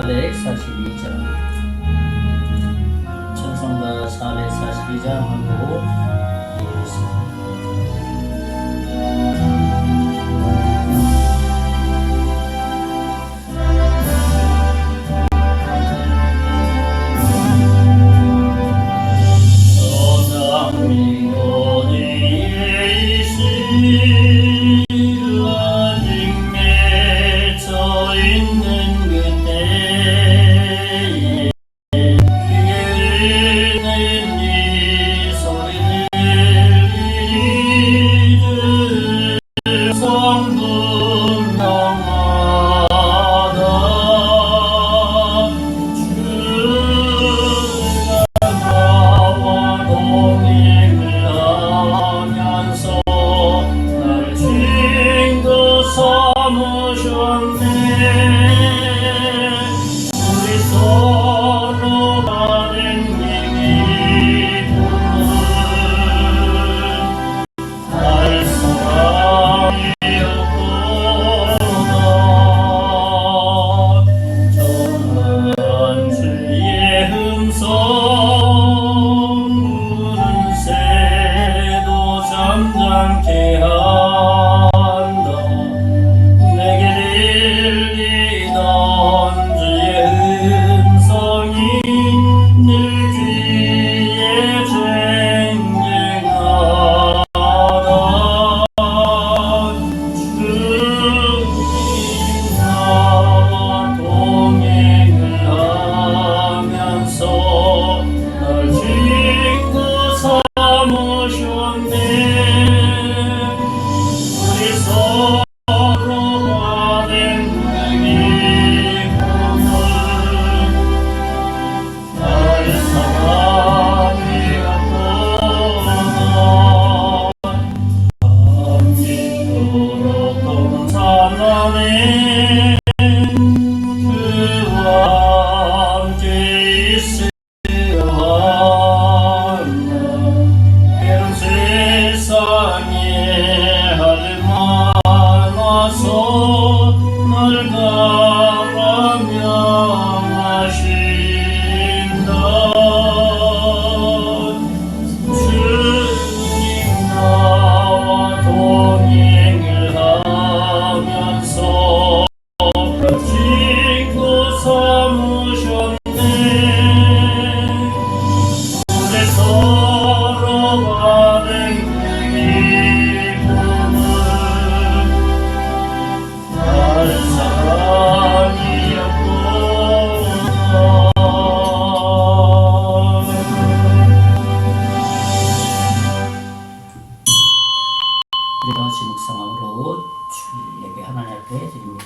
442장 찬송가 442장 하고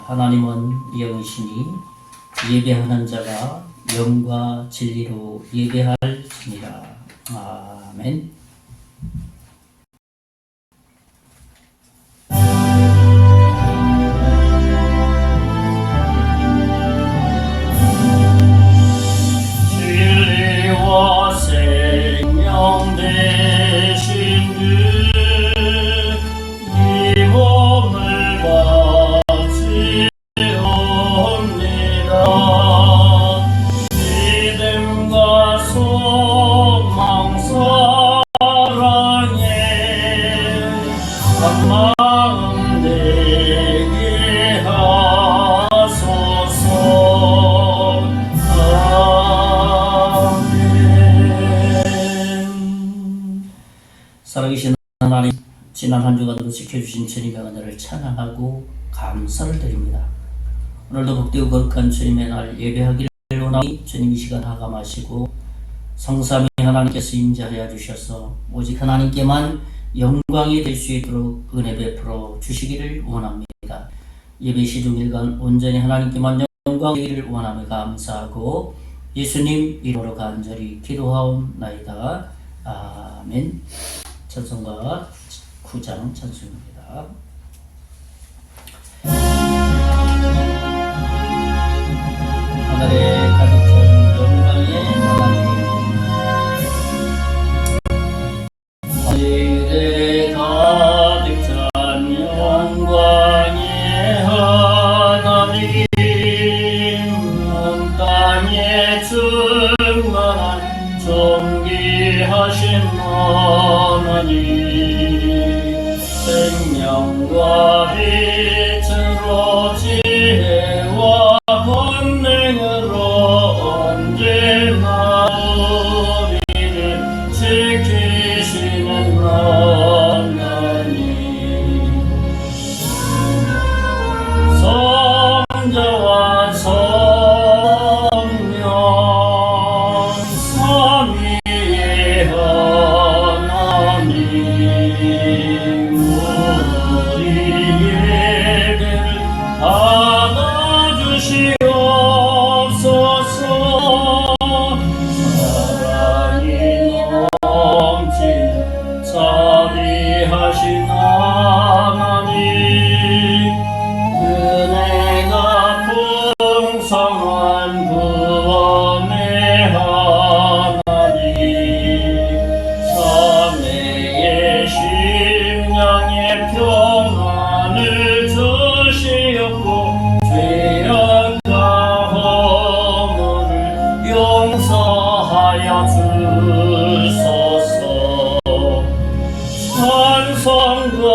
하나님은 영이시니 예배하는 자가 영과 진리로 예배할지니라. 아멘. 진리와 생명 되신 그 이 몸을 믿음과 소망 사랑에 한 마음 되게 하소서. 아멘. 살아계신 하나님, 지난 한 주간도 지켜주신 주님의 은혜를 찬양하고 감사를 드립니다. 오늘도 복되고 거룩한 주님의 날 예배하기를 원하니 주님 이 시간 하감하시고 성삼위 하나님께서 임재하여 주셔서 오직 하나님께만 영광이 될 수 있도록 은혜 베풀어 주시기를 원합니다. 예배 시중일간 온전히 하나님께만 영광 되기를 원하며 감사하고 예수님 이름으로 간절히 기도하옵나이다. 아멘. 찬송가 9장 찬송입니다. 하늘에 가득 찬 영광의 하나님, 하늘에 가득 찬 영광의 하나님, 하나님 생명과 빛으로 지혜와 권능으로 언제나 우리를 지키시는 하나님 성자와 성령 삼위의 하나님 우리 예배를 받아주시옵소서 사랑이 넘치는 자비하신 하나님 은혜가 풍성한 구원의 하나님 삼매의 심령의 평안을 주시옵고 죄악 가허물을 용서하여 주소서 찬송과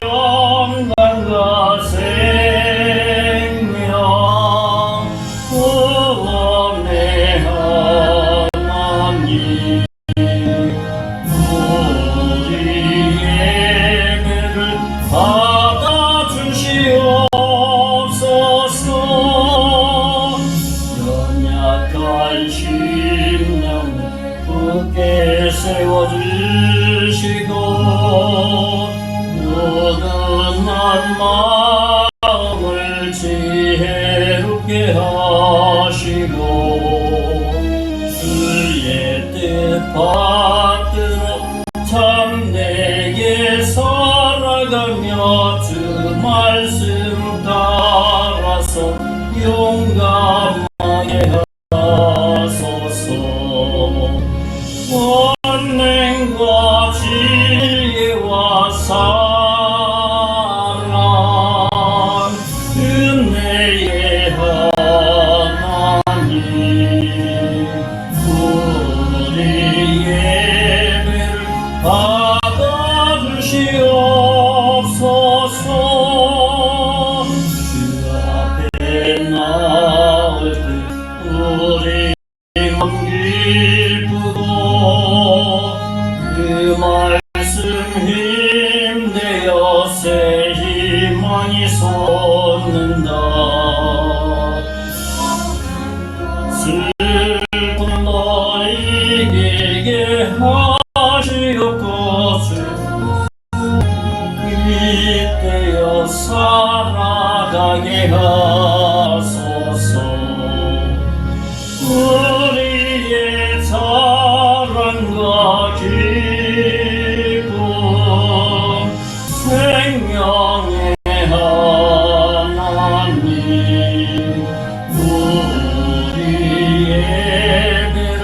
영광과 생명 구원의 하나님 우리 예배를 받아주시옵소서 연약한 심령을 굳게 세워주시고 모든 날 마음을 지혜롭게 하시고 주의 뜻 받들어 참되게 살아가며 주 말씀 따라서 용감하게 하소서 권능과 진리와 사랑 은혜의 하나님 우리 예배를 받아주시옵소서 그 앞에 나올 때 우리 맘 기쁘고 그 말씀 힘내어 새 희망이 솟는다 슬픈 너희에게 하시옵고 이때여 살아가게 하소서 우리의 사랑과 기쁨 생명의 하나님 우리 예배를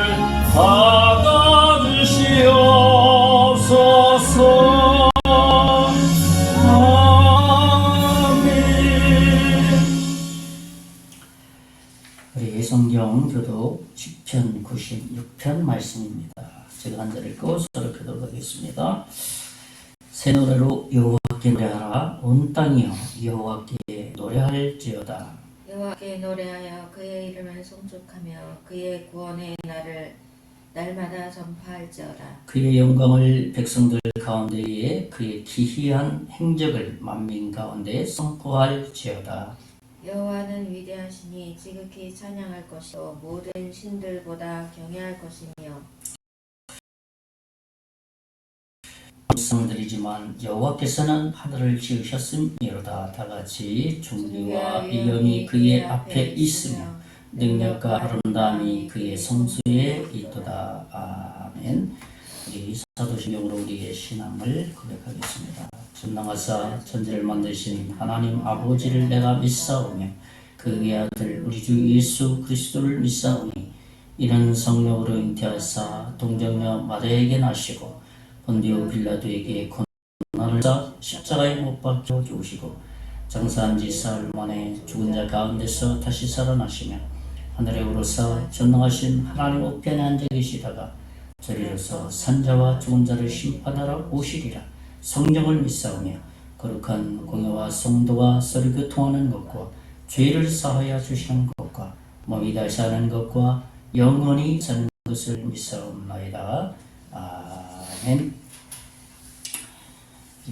받아주시옵소서 우리 성경 교독 10편 96편 말씀입니다. 제가 한 절 읽고 수록하도록 하겠습니다. 새 노래로 여호와께 노래하라 온 땅이여 여호와께 노래할지어다 여호와께 노래하여 그의 이름을 송축하며 그의 구원의 날을 날마다 전파할지어다. 그의 영광을 백성들 가운데에 그의 기이한 행적을 만민 가운데 선포할지어다. 여호와는 위대하시니 지극히 찬양할 것이요 모든 신들보다 경외할 것이며 말씀드리지만 여호와께서는 하늘을 지으셨음이로다. 다같이 존귀와 위엄이 그의 앞에 있으며 능력과 아름다움이 그의 성수에 있도다. 아멘. 우리 사도신경으로 우리의 신앙을 고백하겠습니다. 전능하사 천지를 만드신 하나님 아버지를 내가 믿사오며 그의 아들 우리 주 예수 그리스도를 믿사오니 이는 성령으로 잉태하사 동정녀 마리아에게 나시고 본디오 빌라도에게 고난을 받아 십자가에 못 박혀 죽으시고 장사한 지 사흘 만에 죽은 자 가운데서 다시 살아나시며 하늘에 오르사 전능하신 하나님 우편에 앉아 계시다가 저리로서 산자와 죽은 자를 심판하러 오시리라. 성령을 믿사오며 거룩한 공예와 성도와 서로 교통하는 것과 죄를 사하여 주시는 것과 몸이 다시 하는 것과 영원히 사는 것을 믿사옵나이다. 아멘.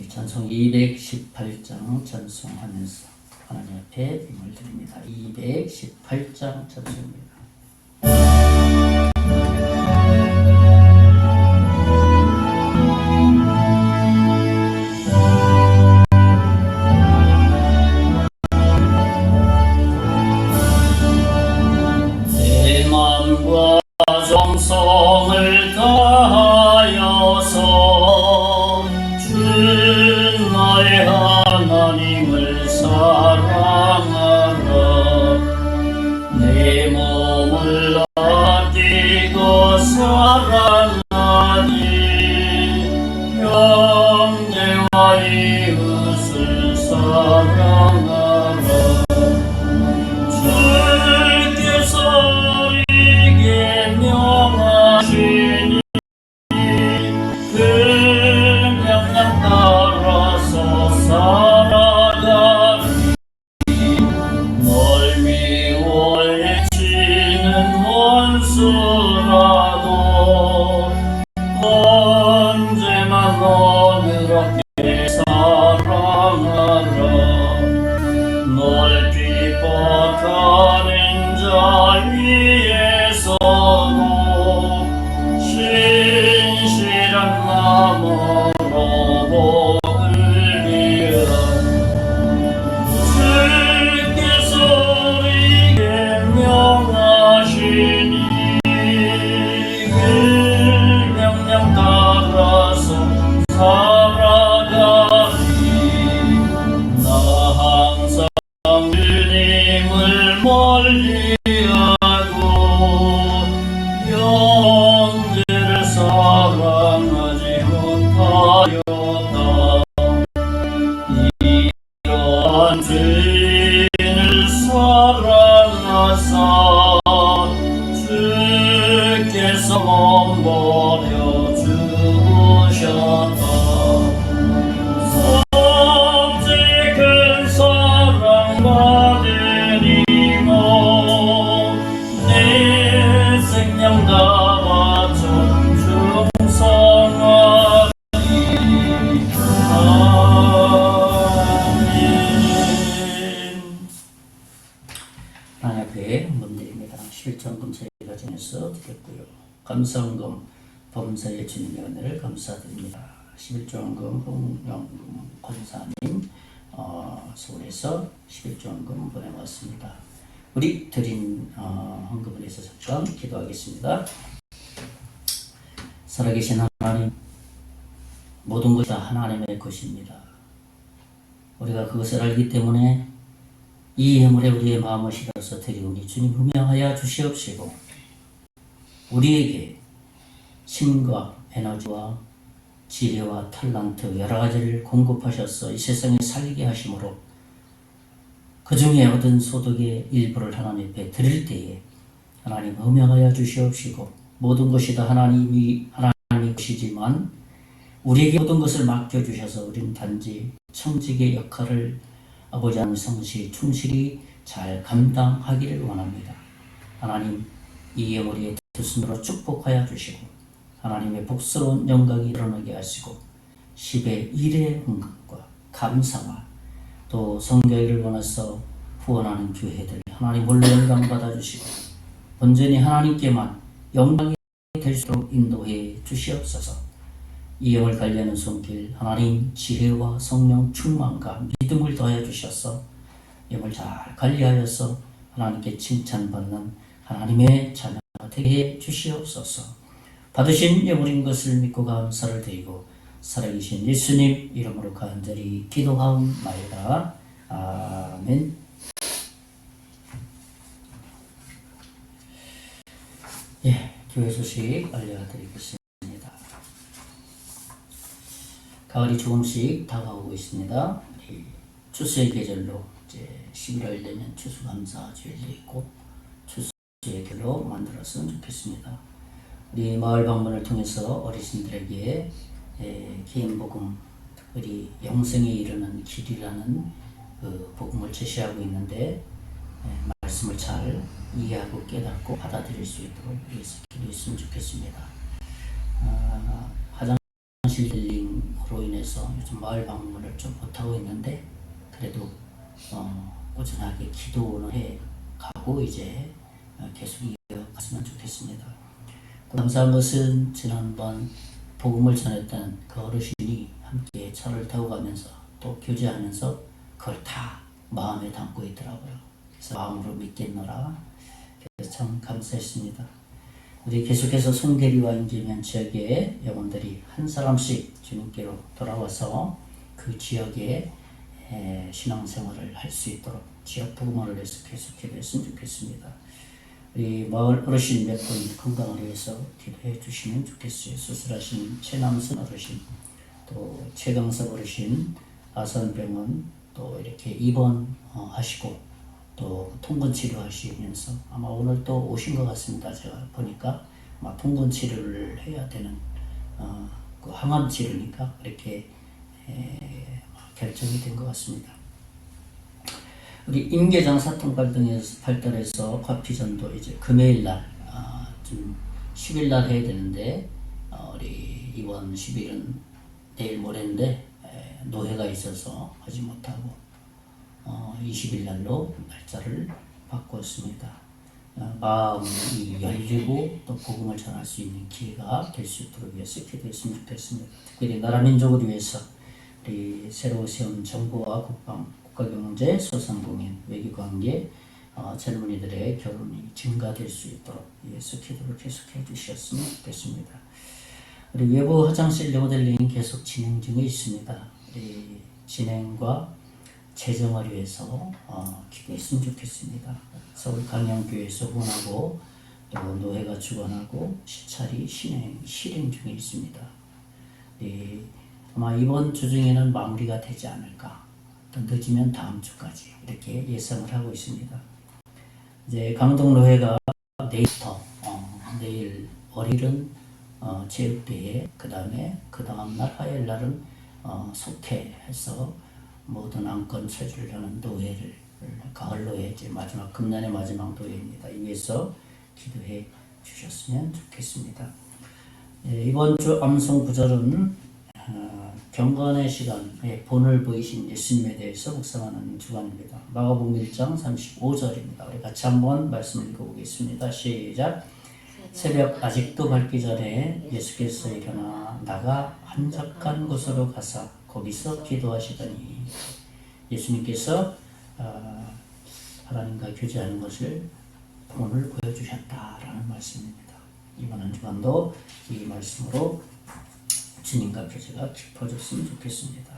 찬송 218장 찬송하면서 하나님 앞에 힘을 드립니다. 218장 찬송입니다. 내 마음과 정성을 다하여서 주 나의 하나님을 사랑하라. 내 몸을 아끼고 사랑하니 형제와 이웃을 사랑하라. 주께서 우리에게 명하시니 그 명령 따라서 살아가니 널 미워해치는 원수라도 언제나 너그럽게 사랑하라. 널 핍박하는 자 위에서도 신실한 마음으로 복을 비라. 주께서 우리에게 명하시니 그 명령 따라서 살아가니 나 항상 주님을 멀리하고 형제를 사랑하지 못하였다. 이러한 죄인을 사랑하사 주께서 몸버려 주셨다. 섭지 큰 사랑 받으리모 내 생명 다 바쳐 충성하리. 아멘. 하나님 앞에 헌금드립니다. 11조금 저희가 전해서 드렸고요. 감사헌금 범사의 주님의 은혜를 감사드립니다. 11조금 홍영금 권사님 서울에서 11조금 보내왔습니다. 우리 드린 헌금을 위해서 잠깐 기도하겠습니다. 살아계신 하나님, 모든 것이 다 하나님의 것입니다. 우리가 그것을 알기 때문에 이 예물에 우리의 마음을 실어서 드리오니 주님 분명하여 주시옵시고 우리에게 힘과 에너지와 지혜와 탤런트 여러 가지를 공급하셔서 이 세상에 살게 하심으로 그 중에 얻은 소득의 일부를 하나님 앞에 드릴 때에 하나님 음명하여 주시옵시고 모든 것이 다 하나님의 것이지만 우리에게 모든 것을 맡겨주셔서 우리는 단지 청직의 역할을 아버지 하나님 성실히 충실히 잘 감당하기를 원합니다. 하나님 이 예물의 두 손으로 축복하여 주시고 하나님의 복스러운 영광이 드러나게 하시고 10의 1의 헌금과 감사와 또 성교회를 원해서 후원하는 교회들 하나님 홀로 영광 받아주시고 온전히 하나님께만 영광이 될 수 있도록 인도해 주시옵소서. 이 영을 관리하는 손길 하나님 지혜와 성령 충만과 믿음을 더하여 주셔서 영을 잘 관리하여서 하나님께 칭찬받는 하나님의 자녀가 되게 해 주시옵소서. 받으신 예물인 것을 믿고 감사를 드리고 살아계신 예수님 이름으로 간절히 기도하옵나이다. 아멘. 교회 소식 알려드리겠습니다. 가을이 조금씩 다가오고 있습니다. 추수의 계절로 이제 11월 되면 추수감사 주일도 있고 추수의 계절로 만들었으면 좋겠습니다. 우리 마을 방문을 통해서 어르신들에게 개인 복음, 특별히 영생에 이르는 길이라는 그 복음을 제시하고 있는데 말씀을 잘 이해하고 깨닫고 받아들일 수 있도록 위해서 기도했으면 좋겠습니다. 화장실 힐링으로 인해서 요즘 마을 방문을 좀 못하고 있는데 그래도 꾸준하게 기도는 해 가고 이제 계속 이어갔으면 좋겠습니다. 감사한 것은 지난번 복음을 전했던 그 어르신이 함께 차를 타고 가면서 또 교제하면서 그걸 다 마음에 담고 있더라고요. 그래서 마음으로 믿겠노라. 그래서 참 감사했습니다. 우리 계속해서 송대리와 임재면 지역의 영혼들이 한 사람씩 주님께로 돌아와서 그 지역에 신앙생활을 할 수 있도록 지역 복음화를 위해서 계속 기도했으면 좋겠습니다. 우리 마을 어르신 몇 분 건강을 위해서 기도해 주시면 좋겠어요. 수술하신 최남선 어르신, 또 최강섭 어르신, 아산병원 또 이렇게 입원하시고 또 통근 치료하시면서 아마 오늘 또 오신 것 같습니다. 제가 보니까 아마 통근 치료를 해야 되는 그 항암 치료니까 이렇게 결정이 된 것 같습니다. 우리 임계장 사통 발달해서 과피전도 이제 금요일날 좀 10일날 해야 되는데 우리 이번 10일은 내일 모레인데 노회가 있어서 하지 못하고 20일날로 날짜를 바꿨습니다. 마음이 열리고 또 복음을 전할 수 있는 기회가 될 수 있도록 위해서 기도했으면 좋겠습니다. 특별히 나라 민족을 위해서 우리 새로 세운 정부와 국방, 국가경제, 소상공인, 외교관계, 젊은이들의 결혼이 증가될 수 있도록 위해서 기도를 계속해 주셨으면 좋겠습니다. 우리 외부 화장실 리모델링 계속 진행 중에 있습니다. 우리 진행과 재정을 위해서 기도했으면 좋겠습니다. 서울 강양교회에서 후원하고 또 노회가 주관하고 시찰이 실행 중에 있습니다. 아마 이번 주 중에는 마무리가 되지 않을까. 또 늦으면 다음 주까지 이렇게 예상을 하고 있습니다. 이제 강동노회가 내일부터 내일 월요일은 체육대회, 그 다음 날 화요일 날은 속회해서 모든 안건 체주를 하는 노회를 가을 노회 이제 마지막 금년의 마지막 노회입니다. 위해서 기도해 주셨으면 좋겠습니다. 이번 주 암송 구절은 경건의 시간에 본을 보이신 예수님에 대해서 묵상하는 주간입니다. 마가복음 1장 35절입니다. 우리 같이 한번 말씀을 읽어보겠습니다. 시작. 새벽 아직도 밝기 전에 예수께서 일어나 나가 한적한 곳으로 가사 거기서 기도하시더니 예수님께서 하나님과 교제하는 것을 본을 보여주셨다라는 말씀입니다. 이번 한 주간도 이 말씀으로 주님과 교제가 깊어졌으면 좋겠습니다.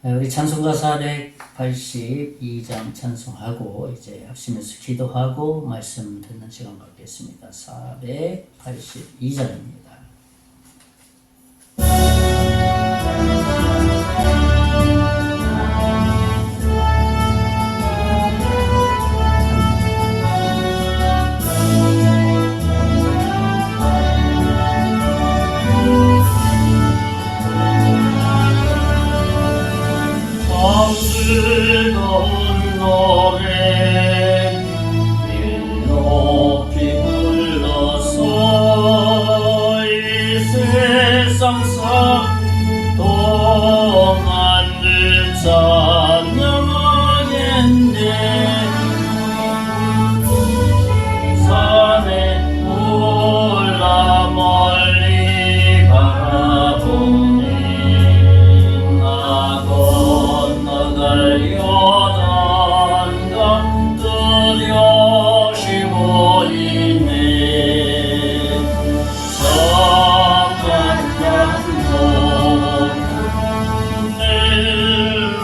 우리 찬송가 482장 찬송하고 이제 합심해서 기도하고 말씀 듣는 시간 갖겠습니다. 482장입니다. 즐거운 노래 높이 불러서 이 세상사 동안을 찬양하겠네. 산에 올라 멀리 바라보네. 요단강 뚜렷이 보이네. 성만남도 늘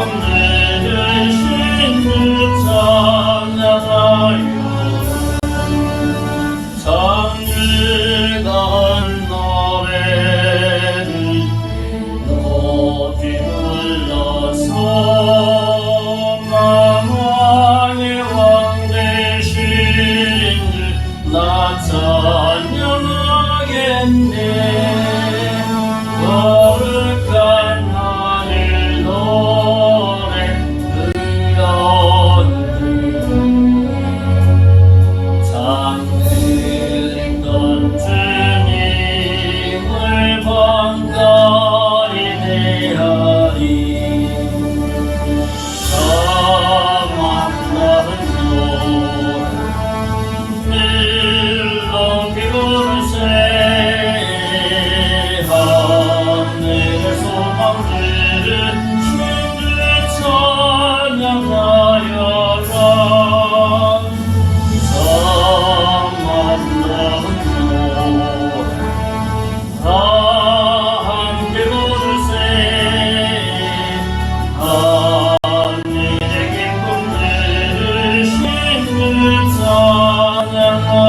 기쁨 들으신 주 찬양하여 장일간 노래를 높이 불러서 만왕의 왕 되신 주 나 찬양하겠네. 거룩한 하늘 노래 의원들 잠들던 주님을 반가이 대하리. 만나는 일로 비부르세. 하늘의 소망들을 신들 찬양하여라. 만나는 다 함께 부르세. 하늘의 기쁨들을 신들 찬양하여라.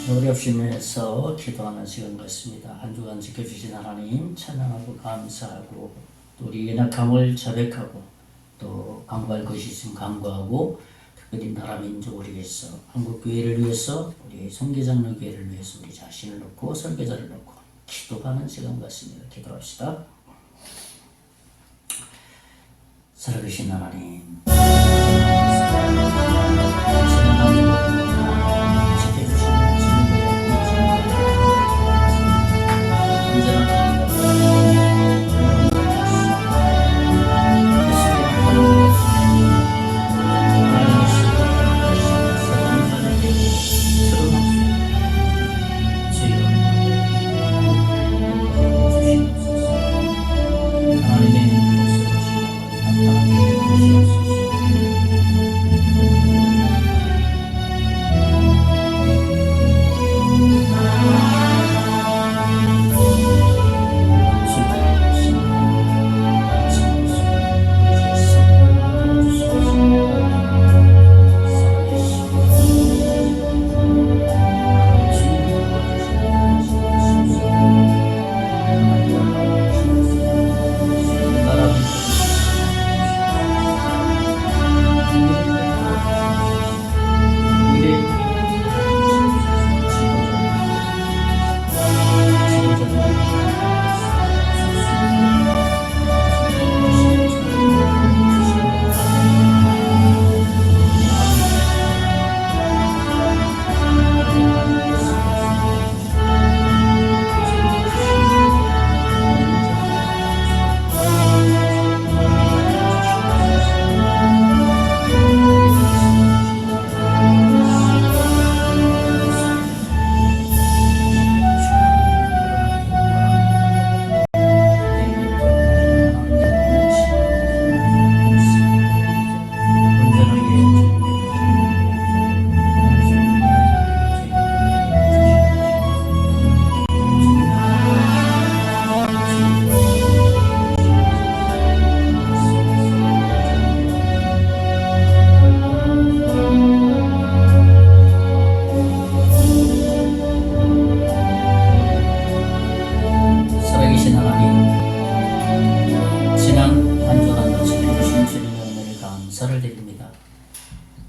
우리 없이면서 기도하는 시간 같습니다. 한 주간 지켜주신 하나님 찬양하고 감사하고 또 우리 연약함을 자백하고 또 강구할 것이 있으면 강구하고 특별히 나라 민족을 위해서 한국교회를 위해서 우리 성계장로 교회를 위해서 우리 자신을 놓고 설계자를 놓고 기도하는 시간 같습니다. 기도합시다. 살아계신 하나님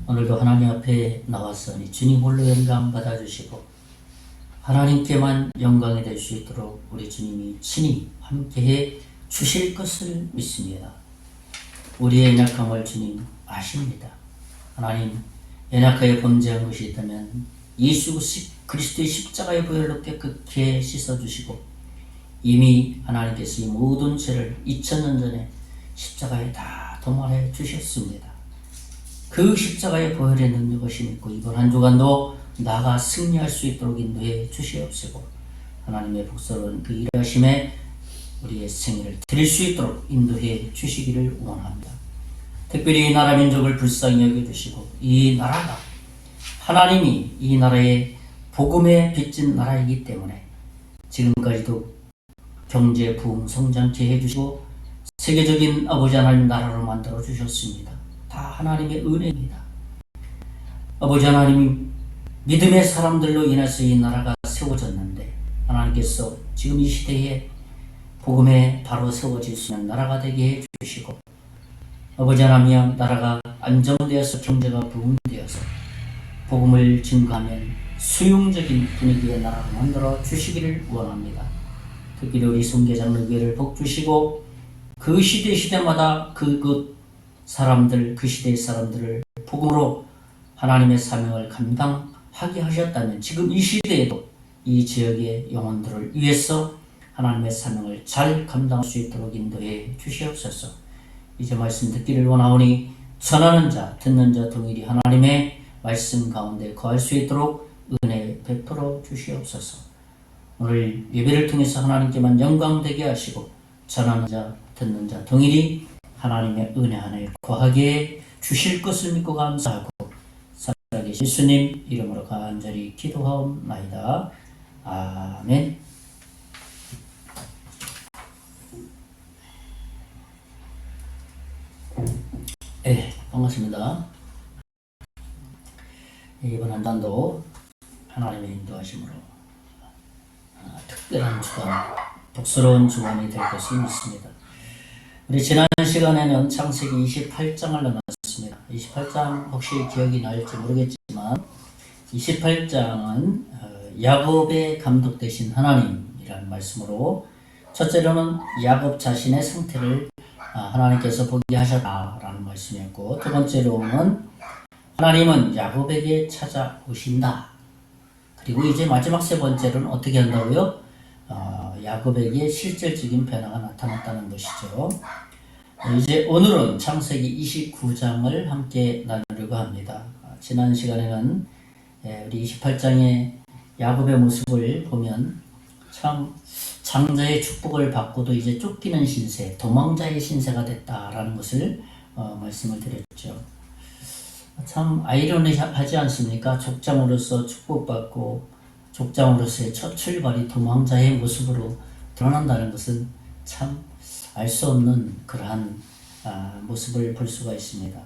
오늘도 하나님 앞에 나왔으니 주님 홀로 영광 받아주시고 하나님께만 영광이 될 수 있도록 우리 주님이 친히 함께해 주실 것을 믿습니다. 우리의 연약함을 주님 아십니다. 하나님, 연약하여 범죄한 것이 있다면 예수 그리스도의 십자가의 보혈로 깨끗게 씻어주시고 이미 하나님께서 이 모든 죄를 2000년 전에 십자가에 다 도말해 주셨습니다. 그 십자가의 보혈의 능력을 믿고 이번 한 주간도 나가 승리할 수 있도록 인도해 주시옵시고 하나님의 복스러운 그 일하심에 우리의 생일을 드릴 수 있도록 인도해 주시기를 원합니다. 특별히 이 나라 민족을 불쌍히 여겨주시고 이 나라가 하나님이 이 나라의 복음에 빚진 나라이기 때문에 지금까지도 경제 부흥 성장케 해주시고 세계적인 아버지 하나님 나라로 만들어 주셨습니다. 다 하나님의 은혜입니다. 아버지 하나님, 믿음의 사람들로 인해서 이 나라가 세워졌는데 하나님께서 지금 이 시대에 복음에 바로 세워질 수 있는 나라가 되게 해주시고, 아버지 하나님, 나라가 안정되어서 경제가 부흥되어서 복음을 증거하면 수용적인 분위기의 나라를 만들어 주시기를 원합니다. 특히 우리 성계장로교회를 복주시고 그 시대마다 그 사람들, 그 시대의 사람들을 복음으로 하나님의 사명을 감당하게 하셨다면 지금 이 시대에도 이 지역의 영혼들을 위해서 하나님의 사명을 잘 감당할 수 있도록 인도해 주시옵소서. 이제 말씀 듣기를 원하오니 전하는 자, 듣는 자 동일이 하나님의 말씀 가운데 거할 수 있도록 은혜 베풀어 주시옵소서. 오늘 예배를 통해서 하나님께만 영광 되게 하시고 전하는 자, 듣는 자 동일이 하나님의 은혜 안에 거하게 주실 것을 믿고 감사하고 살아계신 예수님 이름으로 간절히 기도하옵나이다. 아멘. 네, 반갑습니다. 이번 한 단도 하나님의 인도하심으로 특별한 주간, 복스러운 주간이 될 것을 믿습니다. 우리 지난 시간에는 창세기 28장을 나눴습니다. 28장 혹시 기억이 날지 모르겠지만 28장은 야곱의 감독 되신 하나님이라는 말씀으로 첫째로는 야곱 자신의 상태를 하나님께서 보게 하셨다라는 말씀이었고, 두 번째로는 하나님은 야곱에게 찾아오신다. 그리고 이제 마지막 세 번째로는 어떻게 한다고요? 야곱에게 실질적인 변화가 나타났다는 것이죠. 이제 오늘은 창세기 29장을 함께 나누려고 합니다. 지난 시간에는 우리 28장의 야곱의 모습을 보면 참 장자의 축복을 받고도 이제 쫓기는 신세, 도망자의 신세가 됐다라는 것을 말씀을 드렸죠. 참 아이러니하지 않습니까? 족장으로서 축복받고 족장으로서의 첫 출발이 도망자의 모습으로 드러난다는 것은 참 알 수 없는 그러한 모습을 볼 수가 있습니다.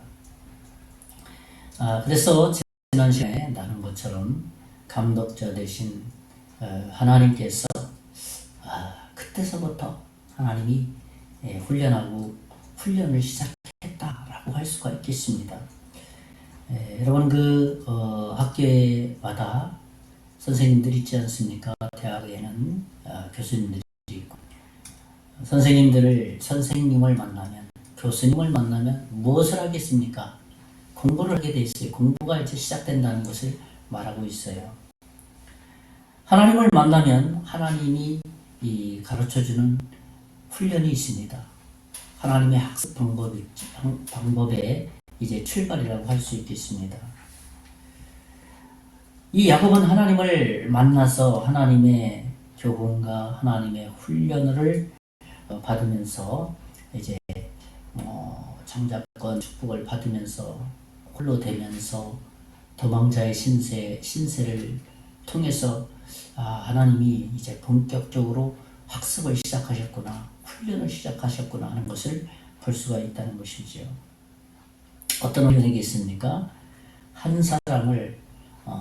그래서 지난 시간에 나눈 것처럼 감독자 되신 하나님께서 그때서부터 하나님이 훈련을 시작했다라고 할 수가 있겠습니다. 여러분 학교마다 선생님들이 있지 않습니까? 대학에는 교수님들이 있고, 선생님을 만나면, 교수님을 만나면 무엇을 하겠습니까? 공부를 하게 돼 있어요. 공부가 이제 시작된다는 것을 말하고 있어요. 하나님을 만나면 하나님이 가르쳐주는 훈련이 있습니다. 하나님의 학습 방법의 이제 출발이라고 할 수 있겠습니다. 이 야곱은 하나님을 만나서 하나님의 교훈과 하나님의 훈련을 받으면서 이제 장자권 축복을 받으면서 홀로 되면서 도망자의 신세를 통해서 하나님이 이제 본격적으로 학습을 시작하셨구나, 훈련을 시작하셨구나 하는 것을 볼 수가 있다는 것이죠. 어떤 훈련이겠습니까? 한 사람을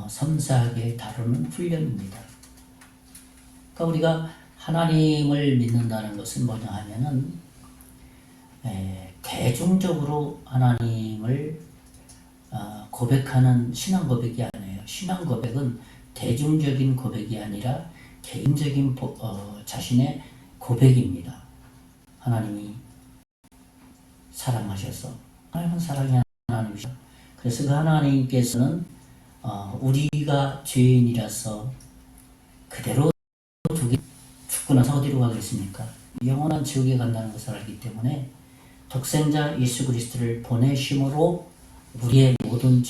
섬세하게 다루는 훈련입니다. 그러니까 우리가 하나님을 믿는다는 것은 뭐냐 하면은 대중적으로 하나님을 고백하는 신앙 고백이 아니에요. 신앙 고백은 대중적인 고백이 아니라 개인적인 자신의 고백입니다. 하나님이 사랑하셔서, 하나님은 사랑의 하나님이죠. 그래서 그 하나님께서는 우리가 죄인이라서 그대로 죽고 나서 어디로 가겠습니까? 영원한 지옥에 간다는 것을 알기 때문에 독생자 예수 그리스도를 보내심으로 우리의 모든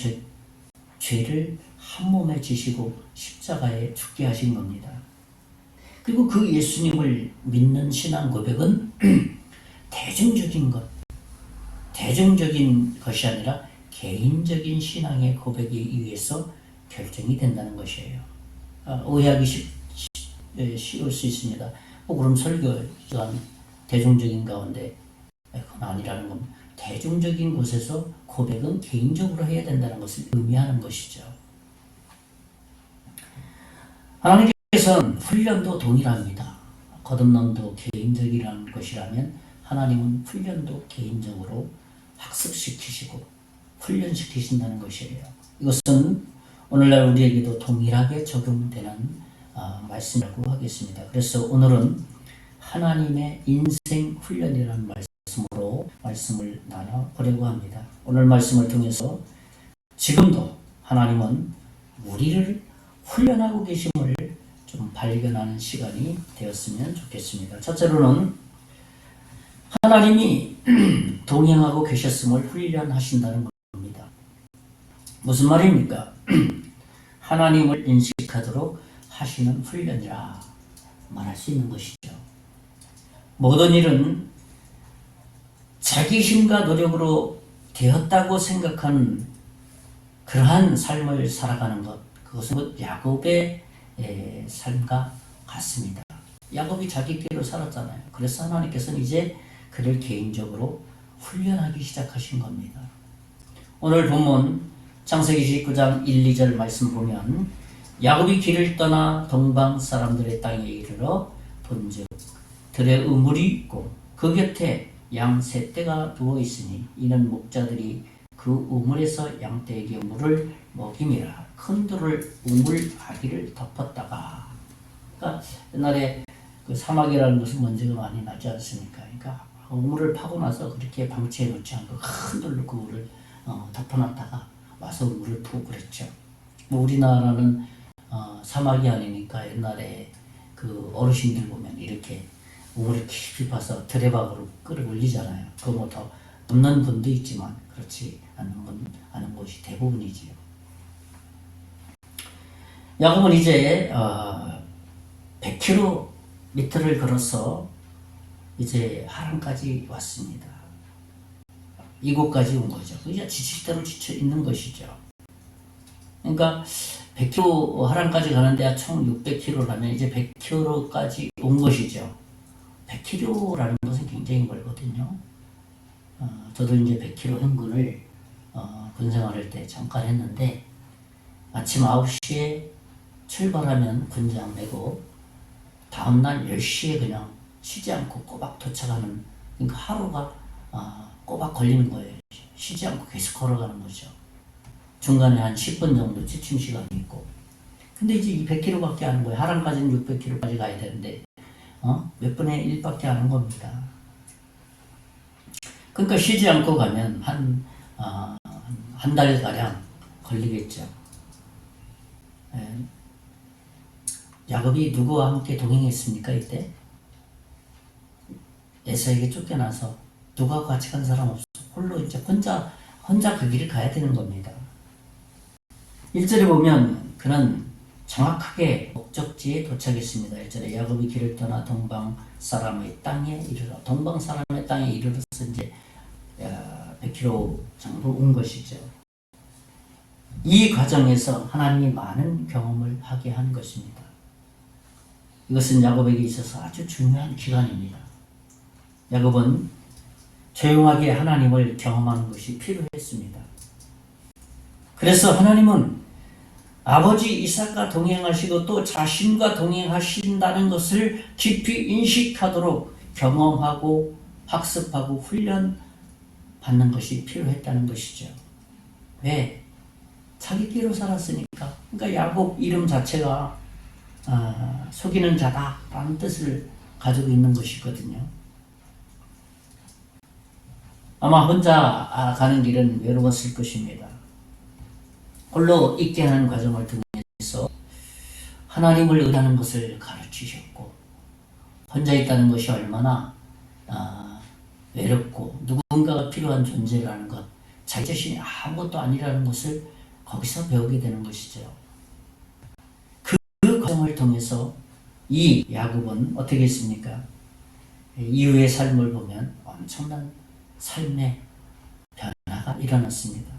죄를 한 몸에 지시고 십자가에 죽게 하신 겁니다. 그리고 그 예수님을 믿는 신앙 고백은 대중적인 것이 아니라 개인적인 신앙의 고백에 의해서 결정이 된다는 것이에요. 오해하기 씌울 수 있습니다. 그럼 설교 시간 대중적인 가운데 그건 아니라는 겁니다. 대중적인 곳에서 고백은 개인적으로 해야 된다는 것을 의미하는 것이죠. 하나님께서는 훈련도 동일합니다. 거듭남도 개인적이라는 것이라면 하나님은 훈련도 개인적으로 학습시키시고 훈련시키신다는 것이에요. 이것은 오늘날 우리에게도 동일하게 적용되는 말씀이라고 하겠습니다. 그래서 오늘은 하나님의 인생 훈련이라는 말씀으로 말씀을 나눠보려고 합니다. 오늘 말씀을 통해서 지금도 하나님은 우리를 훈련하고 계심을 좀 발견하는 시간이 되었으면 좋겠습니다. 첫째로는 하나님이 동행하고 계셨음을 훈련하신다는 겁니다. 무슨 말입니까? 하나님을 인식하도록 하시는 훈련이라 말할 수 있는 것이죠. 모든 일은 자기 힘과 노력으로 되었다고 생각한 그러한 삶을 살아가는 것, 그것은 야곱의 삶과 같습니다. 야곱이 자기 길로 살았잖아요. 그래서 하나님께서는 이제 그를 개인적으로 훈련하기 시작하신 겁니다. 오늘 본문 창세기 29장 1, 2절 말씀 보면 야곱이 길을 떠나 동방 사람들의 땅에 이르러 본즉 들에 우물이 있고 그 곁에 양 세 떼가 누워 있으니 이는 목자들이 그 우물에서 양떼에게 물을 먹임이라. 큰 돌을 우물 아기를 덮었다가, 그러니까 옛날에 그 사막이라는 것은 먼지가 많이 나지 않습니까? 그러니까 우물을 파고 나서 그렇게 방치해 놓지 않고 큰 돌로 그 물을 덮어놨다가 와서 물을 푸고 그랬죠. 뭐 우리나라는 사막이 아니니까 옛날에 그 어르신들 보면 이렇게 우물을 깊이 파서 드레박으로 끌어올리잖아요. 그거 뭐 더 덮는 분도 있지만 그렇지 않은 곳이 대부분이지요. 야곱은 이제 100km를 걸어서 이제 하란까지 왔습니다. 이곳까지 온 거죠. 이제 지칠 대로 지쳐 있는 것이죠. 그러니까 100km 하란까지 가는데 총 600km라면 이제 100km까지 온 것이죠. 100km라는 것은 굉장히 멀거든요. 저도 이제 100km 행군을 군생활할 때 잠깐 했는데 아침 9시에 출발하면 군장 내고 다음날 10시에 그냥 쉬지 않고 꼬박 도착하는, 그러니까 하루가 꼬박 걸리는 거예요. 쉬지 않고 계속 걸어가는 거죠. 중간에 한 10분 정도 지침 시간이 있고. 근데 이제 이 100km밖에 안 하는 거예요. 하란까지는 600km까지 가야 되는데 몇 분의 1밖에 안 하는 겁니다. 그러니까 쉬지 않고 가면 한 달가량 걸리겠죠. 야곱이 누구와 함께 동행했습니까? 이때 에사에게 쫓겨나서 누가 같이 간 사람 없어. 홀로 이제 혼자 그 길을 가야 되는 겁니다. 1절에 보면 그는 정확하게 목적지에 도착했습니다. 1절에 야곱이 길을 떠나 동방 사람의 땅에 이르러, 동방 사람의 땅에 이르러서 이제 100km 정도 온 것이죠. 이 과정에서 하나님이 많은 경험을 하게 한 것입니다. 이것은 야곱에게 있어서 아주 중요한 기간입니다. 야곱은 조용하게 하나님을 경험하는 것이 필요했습니다. 그래서 하나님은 아버지 이삭과 동행하시고 또 자신과 동행하신다는 것을 깊이 인식하도록 경험하고 학습하고 훈련받는 것이 필요했다는 것이죠. 왜? 자기 길로 살았으니까. 그러니까 야곱 이름 자체가 속이는 자다 라는 뜻을 가지고 있는 것이거든요. 아마 혼자 가는 길은 외로웠을 것입니다. 홀로 있게 하는 과정을 통해서 하나님을 의하는 것을 가르치셨고, 혼자 있다는 것이 얼마나 외롭고 누군가가 필요한 존재라는 것, 자기 자신이 아무것도 아니라는 것을 거기서 배우게 되는 것이죠. 그 과정을 통해서 이 야곱은 어떻게 했습니까? 이후의 삶을 보면 엄청난 삶의 변화가 일어났습니다.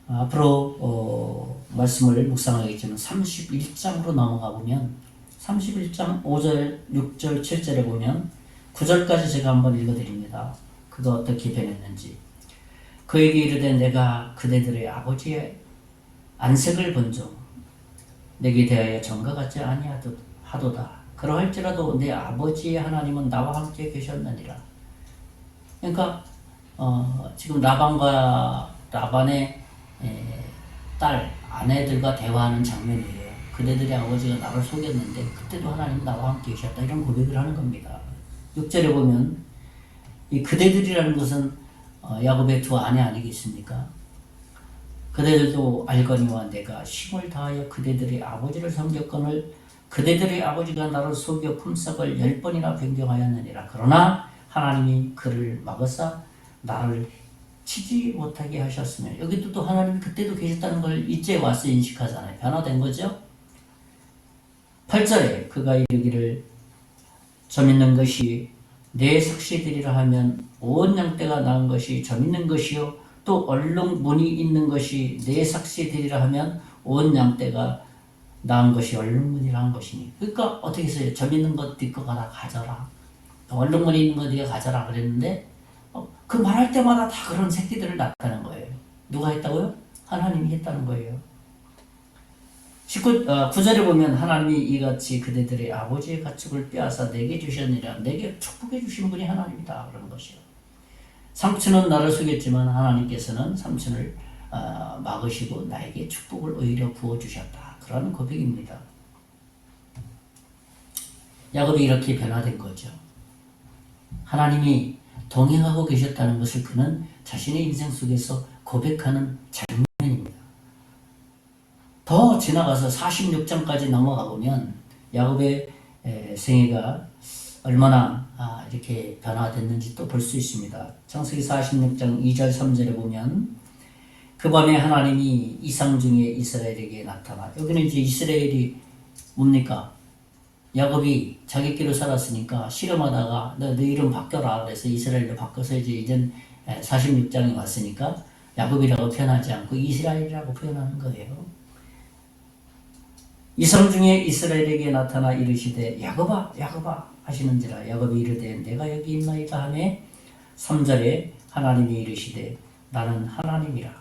앞으로 말씀을 묵상하겠지만 31장으로 넘어가 보면 31장 5절, 6절, 7절에 보면 9절까지 제가 한번 읽어드립니다. 그가 어떻게 변했는지. 그에게 이르되 내가 그대들의 아버지의 안색을 본즉 내게 대하여 전과 같지 아니하도다. 그러할지라도 내 아버지의 하나님은 나와 함께 계셨느니라. 그러니까 지금 라반의 딸, 아내들과 대화하는 장면이에요. 그대들의 아버지가 나를 속였는데 그때도 하나님은 나와 함께 계셨다. 이런 고백을 하는 겁니다. 6절에 보면 이 그대들이라는 것은 야곱의 두 아내 아니겠습니까? 그대들도 알거니와 내가 힘을 다하여 그대들의 아버지를 섬겼거늘 그대들의 아버지가 나를 속여 품삯을 10번이나 변경하였느니라. 그러나 하나님이 그를 막으사 나를 치지 못하게 하셨으며, 여기도 또 하나님이 그때도 계셨다는 걸 이제 와서 인식하잖아요. 변화된 거죠. 8절에 그가 이르기를 점 있는 것이 내 삭시되리라 하면 온 양떼가 낳은 것이 점 있는 것이요 또 얼룩 무늬 있는 것이 내 삭시되리라 하면 온 양떼가 낳은 것이 얼룩 무늬라 한 것이니. 그러니까 어떻게 해서 점 있는 것 네 거 가져라, 얼룩 무늬 있는 거 네가 가져라 그랬는데 그 말할 때마다 다 그런 새끼들을 낳다는 거예요. 누가 했다고요? 하나님이 했다는 거예요. 9절에 보면 하나님이 이같이 그대들의 아버지의 가축을 빼앗아 내게 주셨느니라. 내게 축복해 주신 분이 하나님이다 그런 것이요. 삼촌은 나를 속였지만 하나님께서는 삼촌을 막으시고 나에게 축복을 오히려 부어주셨다. 그런 고백입니다. 야곱이 이렇게 변화된 거죠. 하나님이 동행하고 계셨다는 것을 그는 자신의 인생 속에서 고백하는 장면입니다. 더 지나가서 46장까지 넘어가 보면 야곱의 생애가 얼마나 이렇게 변화됐는지 또 볼 수 있습니다. 창세기 46장 2절 3절에 보면 그 밤에 하나님이 이상 중에 이스라엘에게 나타나, 여기는 이제 이스라엘이 뭡니까? 야곱이 자기 길로 살았으니까 실험하다가 너 이름 바뀌어라 그래서 이스라엘로 바꿔서 이제 46장에 왔으니까 야곱이라고 표현하지 않고 이스라엘이라고 표현하는 거예요. 이성 중에 이스라엘에게 나타나 이르시되 야곱아 야곱아 하시는지라. 야곱이 이르되 내가 여기 있나이다 하며 3절에 하나님이 이르시되 나는 하나님이라.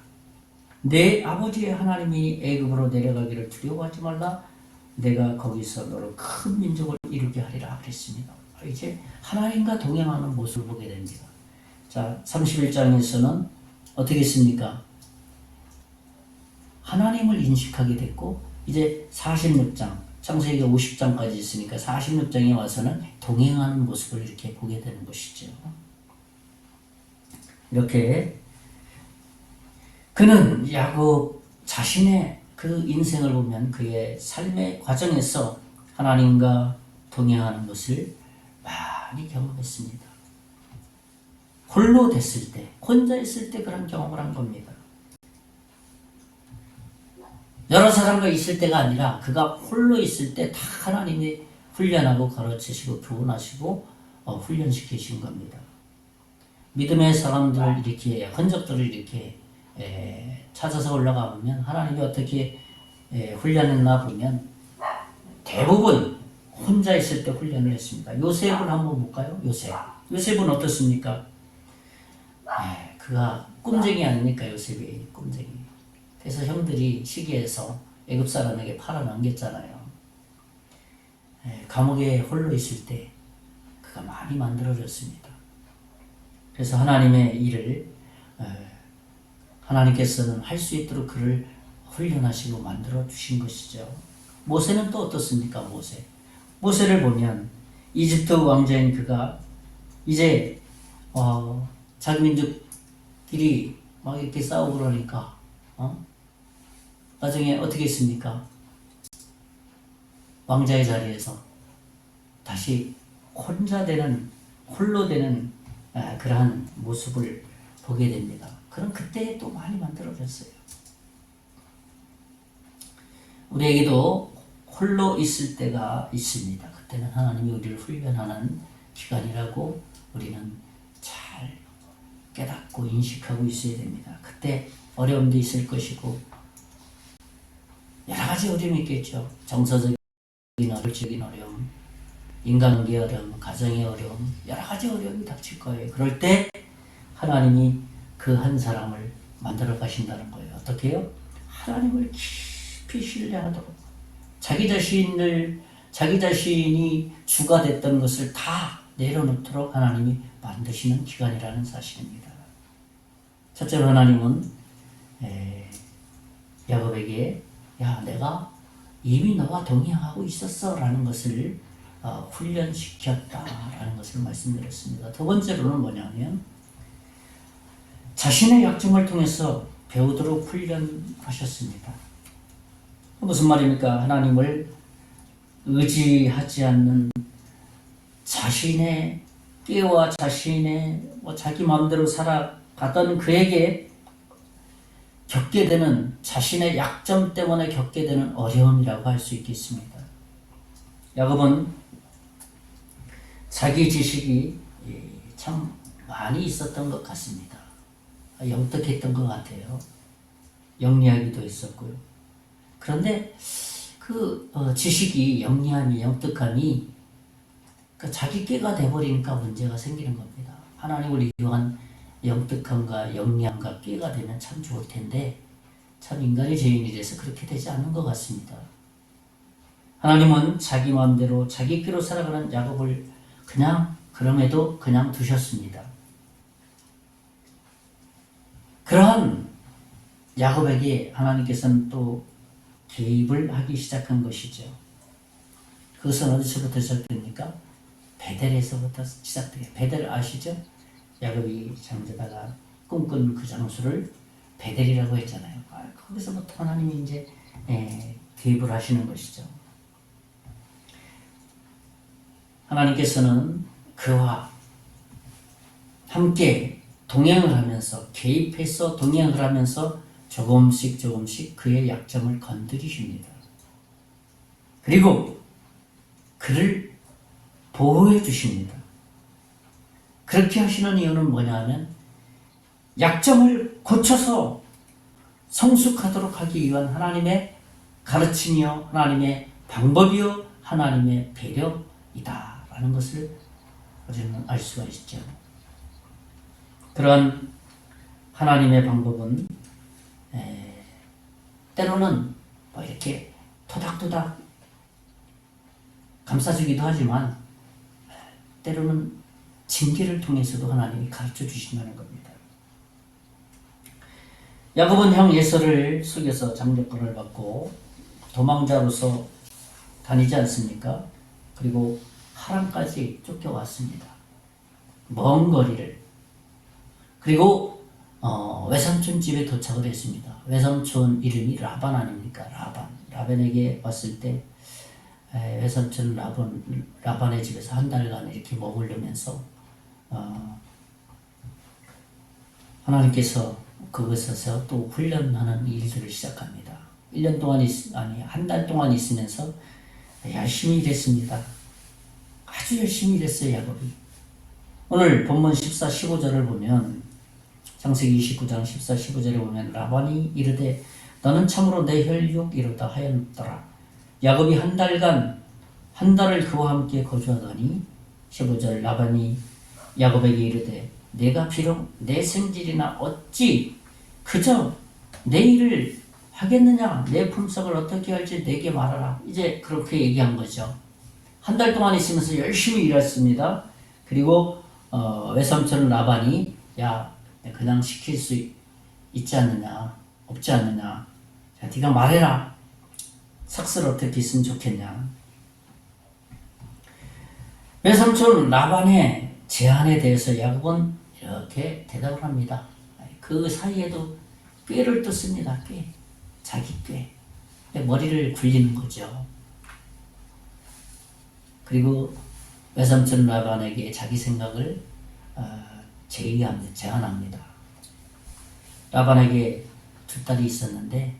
내 아버지의 하나님이 애굽으로 내려가기를 두려워하지 말라. 내가 거기서 너를 큰 민족을 이루게 하리라 그랬습니다. 이제 하나님과 동행하는 모습을 보게 됩니다. 자, 31장에서는 어떻게 했습니까? 하나님을 인식하게 됐고, 이제 46장, 창세기 50장까지 있으니까 46장에 와서는 동행하는 모습을 이렇게 보게 되는 것이죠. 이렇게 그는 야곱 자신의 그 인생을 보면 그의 삶의 과정에서 하나님과 동행하는 것을 많이 경험했습니다. 홀로 됐을 때, 혼자 있을 때 그런 경험을 한 겁니다. 여러 사람과 있을 때가 아니라 그가 홀로 있을 때 다 하나님이 훈련하고 가르치시고 교훈하시고 훈련시키신 겁니다. 믿음의 사람들을 이렇게 흔적들을 이렇게 찾아서 올라가 보면 하나님이 어떻게 훈련했나 보면 대부분 혼자 있을 때 훈련을 했습니다. 요셉을 한번 볼까요? 요셉은 어떻습니까? 그가 꼼쟁이 아닙니까? 요셉이 꼼쟁이. 그래서 형들이 시기해서 애굽 사람에게 팔아넘겼잖아요. 감옥에 홀로 있을 때 그가 많이 만들어졌습니다. 그래서 하나님의 일을 하나님께서는 할 수 있도록 그를 훈련하시고 만들어 주신 것이죠. 모세는 또 어떻습니까? 모세를 보면 이집트 왕자인 그가 이제 자기 민족끼리 막 이렇게 싸우고 그러니까 나중에 어떻게 했습니까? 왕자의 자리에서 다시 홀로 되는 그러한 모습을 보게 됩니다. 그럼 그때 또 많이 만들어졌어요. 우리에게도 홀로 있을 때가 있습니다. 그때는 하나님이 우리를 훈련하는 기간이라고 우리는 잘 깨닫고 인식하고 있어야 됩니다. 그때 어려움도 있을 것이고 여러 가지 어려움이 있겠죠. 정서적인 정치적인 어려움, 인간관계 어려움, 가정의 어려움, 여러 가지 어려움이 닥칠 거예요. 그럴 때 하나님이 그 한 사람을 만들어 가신다는 거예요. 어떻게 해요? 하나님을 깊이 신뢰하도록 자기 자신이 주가 됐던 것을 다 내려놓도록 하나님이 만드시는 기간이라는 사실입니다. 첫째로 하나님은 야곱에게 야 내가 이미 너와 동행하고 있었어 라는 것을 훈련시켰다라는 것을 말씀드렸습니다. 두 번째로는 뭐냐면 자신의 약점을 통해서 배우도록 훈련하셨습니다. 무슨 말입니까? 하나님을 의지하지 않는 자신의 깨와 자신의 자기 마음대로 살아가던 그에게 겪게 되는 자신의 약점 때문에 겪게 되는 어려움이라고 할 수 있겠습니다. 야곱은 자기 지식이 참 많이 있었던 것 같습니다. 영특했던 것 같아요. 영리하기도 했었고요. 그런데 그 지식이 영리함이 영특함이 자기 꾀가 돼버리니까 문제가 생기는 겁니다. 하나님을 이용한 영특함과 영리함과 꾀가 되면 참 좋을 텐데 참 인간의 죄인이 돼서 그렇게 되지 않는 것 같습니다. 하나님은 자기 마음대로 자기 꾀로 살아가는 야곱을 그럼에도 그냥 두셨습니다. 그러한 야곱에게 하나님께서는 또 개입을 하기 시작한 것이죠. 그것은 어디서부터 시작됩니까? 베델에서부터 시작돼요. 베델 아시죠? 야곱이 잠자다가 꿈꾼 그 장소를 베델이라고 했잖아요. 거기서부터 하나님이 이제 개입을 하시는 것이죠. 하나님께서는 그와 함께 동행을 하면서 개입해서 동행을 하면서 조금씩 그의 약점을 건드리십니다. 그리고 그를 보호해 주십니다. 그렇게 하시는 이유는 뭐냐 하면 약점을 고쳐서 성숙하도록 하기 위한 하나님의 가르침이요 하나님의 방법이요 하나님의 배려이다 라는 것을 우리는 알 수가 있죠. 그러한 하나님의 방법은 때로는 이렇게 토닥토닥 감싸주기도 하지만 때로는 징계를 통해서도 하나님이 가르쳐 주신다는 겁니다. 야곱은 형 에서를 속여서 장조건을 받고 도망자로서 다니지 않습니까? 그리고 하란까지 쫓겨왔습니다. 먼 거리를. 그리고 외삼촌 집에 도착을 했습니다. 외삼촌 이름이 라반 아닙니까? 라반에게 왔을 때 외삼촌 라반의 집에서 한 달간 이렇게 머무르면서 하나님께서 그곳에서 또 훈련하는 일들을 시작합니다. 1년 동안 한 달 동안 있으면서 열심히 일했습니다. 아주 열심히 일했어요, 야곱이. 오늘 본문 14, 15절을 보면 창세기 29장 14, 15절에 보면 라반이 이르되 너는 참으로 내 혈육이로다 하였더라. 야곱이 한 달을 그와 함께 거주하더니 15절 라반이 야곱에게 이르되 내가 비록 내 생질이나 어찌 그저 내 일을 하겠느냐 내 품삯을 어떻게 할지 내게 말하라. 이제 그렇게 얘기한 거죠. 한 달 동안 있으면서 열심히 일했습니다. 그리고 외삼촌 라반이 야 그냥 시킬 수 있지 않느냐 없지 않느냐 자 네가 말해라. 삭스를 어떻게 있으면 좋겠냐. 외삼촌 라반의 제안에 대해서 야곱은 이렇게 대답을 합니다. 그 사이에도 꾀를 뜯습니다. 꾀. 자기 꾀. 머리를 굴리는 거죠. 그리고 외삼촌 라반에게 자기 생각을 제안합니다. 라반에게 두 딸이 있었는데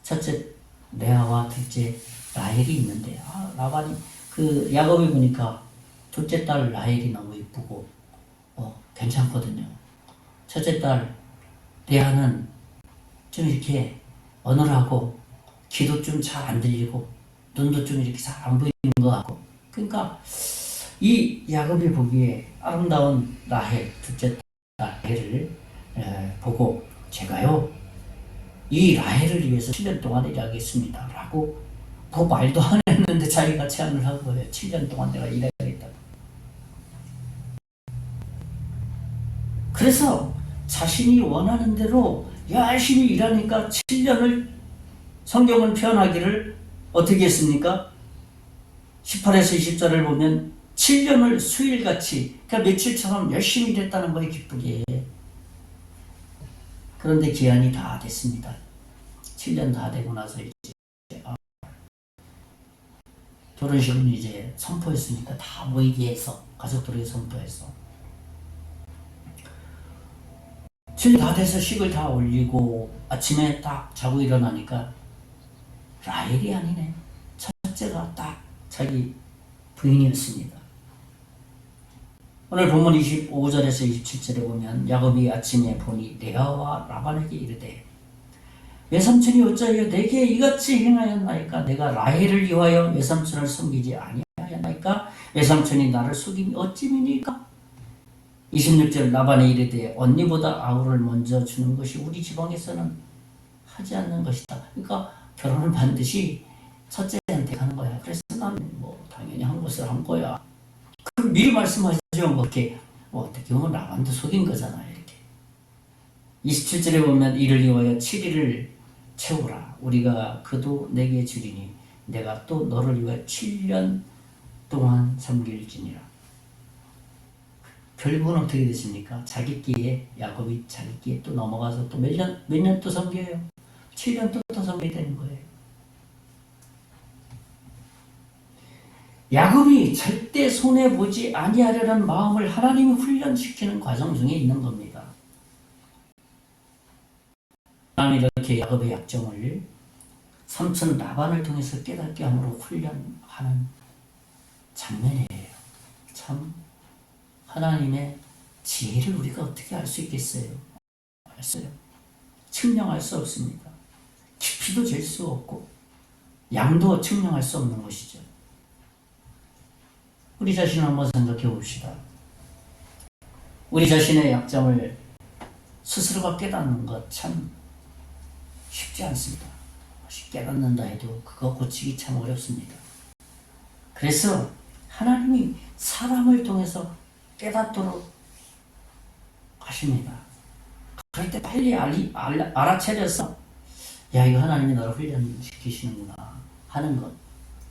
첫째 레아와 둘째 라헬이 있는데 라반이 야곱이 보니까 둘째 딸 라헬이 너무 이쁘고 괜찮거든요. 첫째 딸 레아는 좀 이렇게 어눌하고 귀도 좀 잘 안 들리고 눈도 좀 이렇게 잘 안 보이는 것 같고. 그러니까 이 야곱이 보기에 아름다운 라헬, 둘째 딸 라헬을 보고 제가요 이 라헬을 위해서 7년 동안 일하겠습니다 라고 그 말도 안 했는데 자기가 제안을 한 거예요. 7년 동안 내가 일하겠다. 그래서 자신이 원하는 대로 열심히 일하니까 7년을 성경을 표현하기를 어떻게 했습니까? 18에서 20절을 보면 7년을 수일같이, 그러니까 며칠처럼 열심히 일했다는 거예요, 기쁘게. 그런데 기한이 다 됐습니다. 7년 다 되고 나서 이제 결혼식은 이제 선포했으니까 다 모이게 해서 가족들에게 선포해서 7년 다 돼서 식을 다 올리고 아침에 딱 자고 일어나니까 라헬이 아니네. 첫째가 딱 자기 부인이었습니다. 오늘 본문 25절에서 27절에 보면 야곱이 아침에 보니 레아와 라반에게 이르되 외삼촌이 어찌하여 내게 이같이 행하였나이까? 내가 라헬을 위하여 외삼촌을 섬기지 아니하였나이까? 외삼촌이 나를 속임이 어찌미니까? 26절 라반에 이르되 언니보다 아우를 먼저 주는 것이 우리 지방에서는 하지 않는 것이다. 그러니까 결혼은 반드시 첫째한테 가는 거야. 그래서 나는 뭐 당연히 한 것을 한 거야. 그 미리 말씀하시죠. 뭐 이렇게 어떻게 보면 라반도 속인 거잖아요. 이렇게 27절에 보면 이를 위하여 7일을 채우라. 우리가 그도 내게 주리니 내가 또 너를 위하여 7년 동안 섬길지니라. 결국은 어떻게 됐습니까? 자기끼에 야곱이 자기끼에 또 넘어가서 또 몇 년 또 섬겨요. 7년 또 섬겨야 되는 거예요. 야곱이 절대 손해보지 아니하려는 마음을 하나님이 훈련시키는 과정 중에 있는 겁니다. 하나님이 이렇게 야곱의 약점을 삼촌 라반을 통해서 깨닫게 함으로 훈련하는 장면이에요. 참 하나님의 지혜를 우리가 어떻게 알 수 있겠어요? 알았어요. 측량할 수 없습니다. 깊이도 잴 수 없고 양도 측량할 수 없는 것이죠. 우리 자신을 한번 생각해 봅시다. 우리 자신의 약점을 스스로가 깨닫는 것 참 쉽지 않습니다. 깨닫는다 해도 그거 고치기 참 어렵습니다. 그래서 하나님이 사람을 통해서 깨닫도록 하십니다. 그럴 때 빨리 알아차려서 야 이거 하나님이 나를 훈련시키시는구나 하는 것,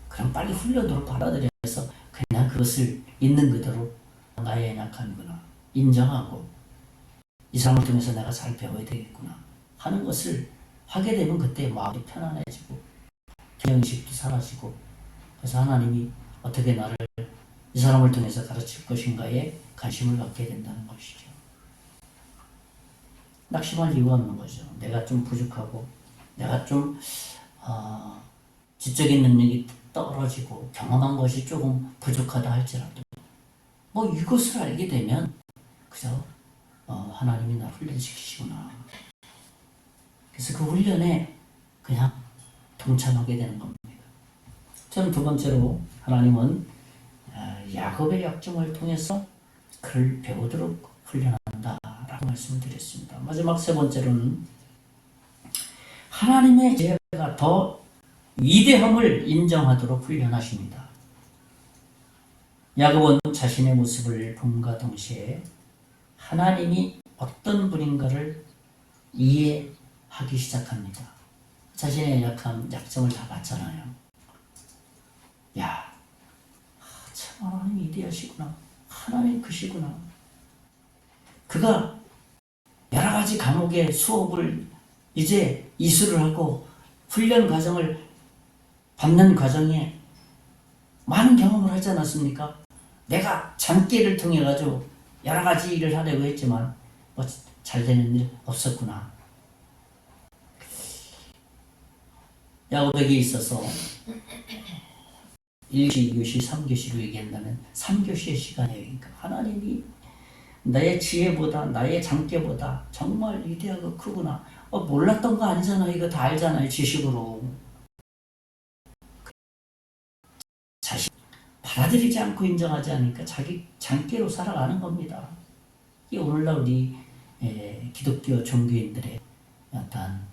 그럼 빨리 훈련으로 받아들여서 그냥 그것을 있는 그대로 나의 연약함이구나 인정하고 이 사람을 통해서 내가 잘 배워야 되겠구나 하는 것을 하게 되면 그때 마음이 편안해지고 경영식도 사라지고, 그래서 하나님이 어떻게 나를 이 사람을 통해서 가르칠 것인가에 관심을 갖게 된다는 것이죠. 낙심할 이유가 없는 거죠. 내가 좀 부족하고 내가 좀 지적인 능력이 떨어지고 경험한 것이 조금 부족하다 할지라도 뭐 이것을 알게 되면 그죠? 하나님이 나를 훈련시키시구나. 그래서 그 훈련에 그냥 동참하게 되는 겁니다. 저는 두 번째로 하나님은 야곱의 약점을 통해서 그를 배우도록 훈련한다라고 말씀드렸습니다. 마지막 세 번째로는 하나님의 지혜가 더 위대함을 인정하도록 훈련하십니다. 야곱은 자신의 모습을 봄과 동시에 하나님이 어떤 분인가를 이해하기 시작합니다. 자신의 약점을 다 봤잖아요. 야, 참 하나님 위대하시구나. 하나님 크시구나. 그가 여러 가지 과목의 수업을 이제 이수를 하고 훈련 과정을 받는 과정에 많은 경험을 하지 않았습니까? 내가 장기를 통해 가지고 여러 가지 일을 하려고 했지만 뭐 잘 되는 일 없었구나. 야곱에게 있어서 1교시, 2교시, 3교시로 얘기한다면 3교시의 시간이에요. 그러니까 하나님이 나의 지혜보다 나의 장깨보다 정말 위대하고 크구나. 몰랐던 거 아니잖아. 이거 다 알잖아요. 지식으로. 받아들이지 않고 인정하지 않으니까 자기 장기로 살아가는 겁니다. 이게 오늘날 우리 기독교 종교인들의 어떤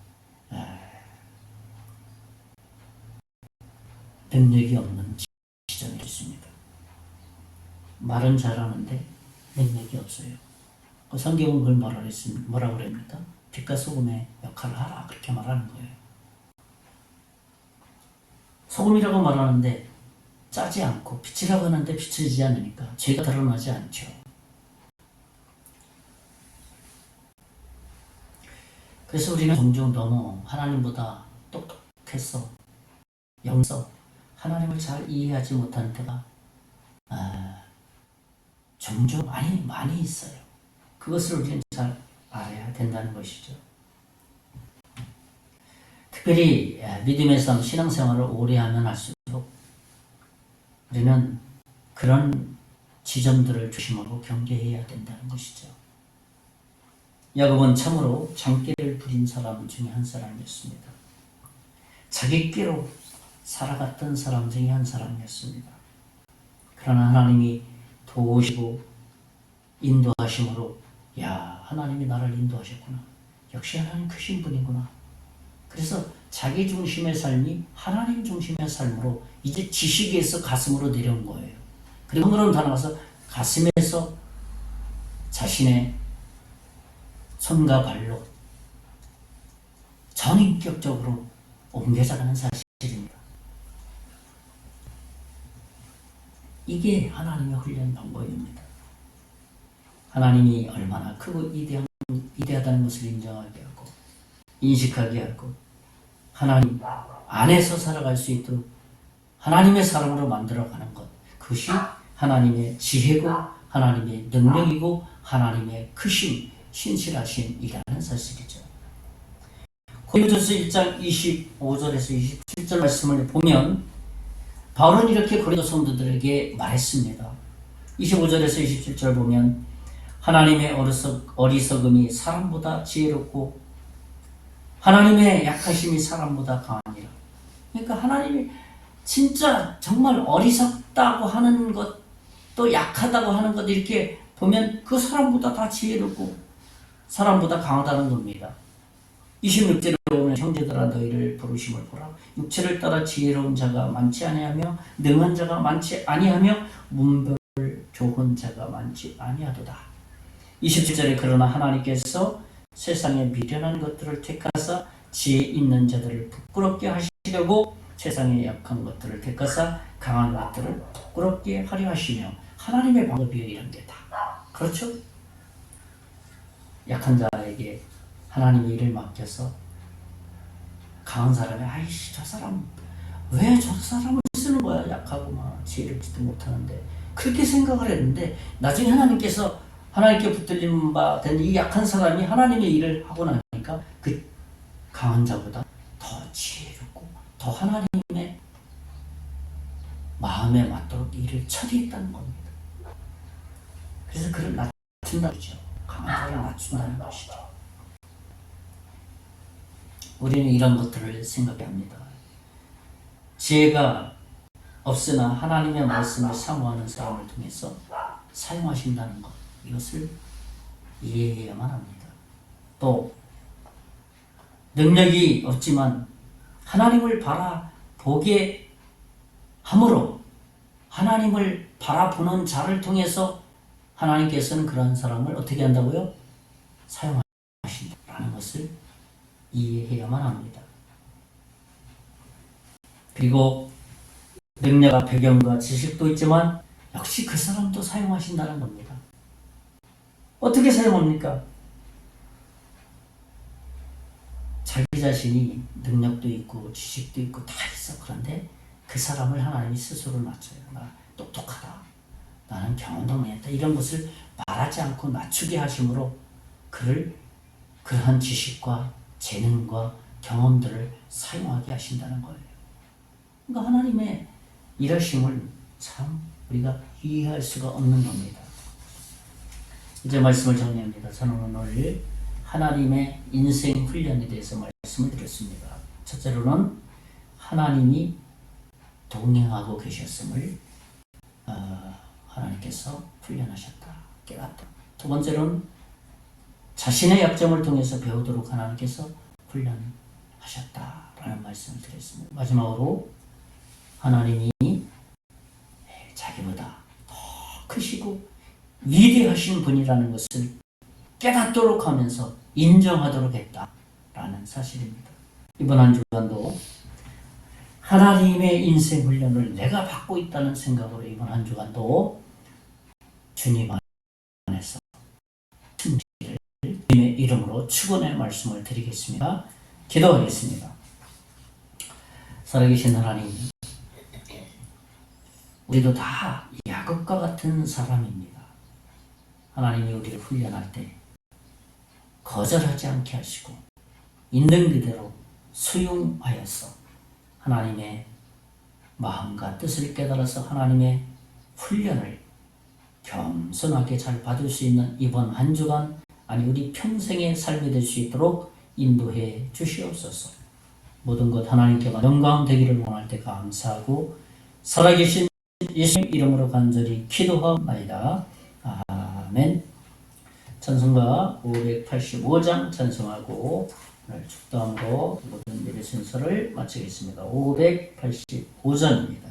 능력이 없는 지점이 있습니다. 말은 잘하는데 능력이 없어요. 성경은 그걸 뭐라고 그럽니까? 빛과 소금의 역할을 하라 그렇게 말하는 거예요. 소금이라고 말하는데 짜지 않고 빛이라고 하는데 비추지 않으니까 죄가 드러나지 않죠. 그래서 우리는 종종 너무 하나님보다 똑똑해서 영서 하나님을 잘 이해하지 못하는 때가 종종 많이 있어요. 그것을 우리는 잘 알아야 된다는 것이죠. 특별히 믿음의 삶, 신앙생활을 오래 하면 할수록 우리는 그런 지점들을 조심하고 경계해야 된다는 것이죠. 야곱은 참으로 장기를 부린 사람 중에 한 사람이었습니다. 자기 꾀로 살아갔던 사람 중에 한 사람이었습니다. 그러나 하나님이 도우시고 인도하심으로 하나님이 나를 인도하셨구나. 역시 하나님 크신 분이구나. 그래서 자기 중심의 삶이 하나님 중심의 삶으로 이제 지식에서 가슴으로 내려온 거예요. 그리고 흐름 다 나가서 가슴에서 자신의 손과 발로 전인격적으로 옮겨져가는 사실입니다. 이게 하나님의 훈련 방법입니다. 하나님이 얼마나 크고 위대하다는 것을 인정하게 하고 인식하게 하고 하나님 안에서 살아갈 수 있도록 하나님의 사람으로 만들어가는 것, 그것이 하나님의 지혜고 하나님의 능력이고 하나님의 크심, 신실하심이라는 사실이죠. 고린도전서 1장 25절에서 27절 말씀을 보면 바울은 이렇게 고린도 성도들에게 말했습니다. 25절에서 27절 보면 하나님의 어리석음이 사람보다 지혜롭고 하나님의 약하심이 사람보다 강하니라. 그러니까 하나님이 진짜 정말 어리석다고 하는 것, 또 약하다고 하는 것 이렇게 보면 그 사람보다 다 지혜롭고 사람보다 강하다는 겁니다. 26절에 보면 형제들아 너희를 부르심을 보라. 육체를 따라 지혜로운 자가 많지 아니하며 능한 자가 많지 아니하며 문별 좋은 자가 많지 아니하도다. 27절에 그러나 하나님께서 세상에 미련한 것들을 택하사 지혜 있는 자들을 부끄럽게 하시려고 세상에 약한 것들을 택하사 강한 것들을 부끄럽게 하려 하시며 하나님의 방법이요 이런 게 다 그렇죠? 약한 자에게 하나님의 일을 맡겨서 강한 사람이 아이씨 저 사람 왜 저 사람을 쓰는 거야 약하고 막 지혜롭지도 못하는데 그렇게 생각을 했는데 나중에 하나님께 붙들린 바 된 이 약한 사람이 하나님의 일을 하고 나니까 그 강한 자보다 더 지혜롭고 더 하나님의 마음에 맞도록 일을 처리했다는 겁니다. 그래서 그를 낮춘다는 거죠. 강한 자를 낮춘다는 것이죠. 우리는 이런 것들을 생각해야 합니다. 지혜가 없으나 하나님의 말씀을 사모하는 사람을 통해서 사용하신다는 것, 이것을 이해해야만 합니다. 또 능력이 없지만 하나님을 바라보게 함으로 하나님을 바라보는 자를 통해서 하나님께서는 그런 사람을 어떻게 한다고요? 사용하신다는 것을 이해해야만 합니다. 그리고 능력과 배경과 지식도 있지만 역시 그 사람도 사용하신다는 겁니다. 어떻게 사용합니까? 자기 자신이 능력도 있고 지식도 있고 다 있어. 그런데 그 사람을 하나님이 스스로 낮춰요. 나 똑똑하다. 나는 경험도 많이 했다. 이런 것을 말하지 않고 낮추게 하심으로 그를 그러한 지식과 재능과 경험들을 사용하게 하신다는 거예요. 그러니까 하나님의 일하심을 참 우리가 이해할 수가 없는 겁니다. 이제 말씀을 정리합니다. 저는 오늘 하나님의 인생 훈련에 대해서 말씀을 드렸습니다. 첫째로는 하나님이 동행하고 계셨음을 하나님께서 훈련하셨다, 깨닫다. 두 번째로는 자신의 약점을 통해서 배우도록 하나님께서 훈련하셨다라는 말씀을 드렸습니다. 마지막으로 하나님이 자기보다 더 크시고 위대하신 분이라는 것을 깨닫도록 하면서 인정하도록 했다라는 사실입니다. 이번 한 주간도 하나님의 인생 훈련을 내가 받고 있다는 생각으로 이번 한 주간도 주님 안에서 승리를 주님의 이름으로 축원의 말씀을 드리겠습니다. 기도하겠습니다. 살아계신 하나님, 우리도 다 야곱과 같은 사람입니다. 하나님이 우리를 훈련할 때 거절하지 않게 하시고 있는 그대로 수용하여서 하나님의 마음과 뜻을 깨달아서 하나님의 훈련을 겸손하게 잘 받을 수 있는 이번 한 주간, 아니 우리 평생의 삶이 될 수 있도록 인도해 주시옵소서. 모든 것 하나님께만 영광 되기를 원할 때 감사하고 살아계신 예수님 이름으로 간절히 기도하옵나이다. 아멘. 찬송가 585장 찬송하고 오늘 축도함으로 모든 예배 순서를 마치겠습니다. 585장입니다.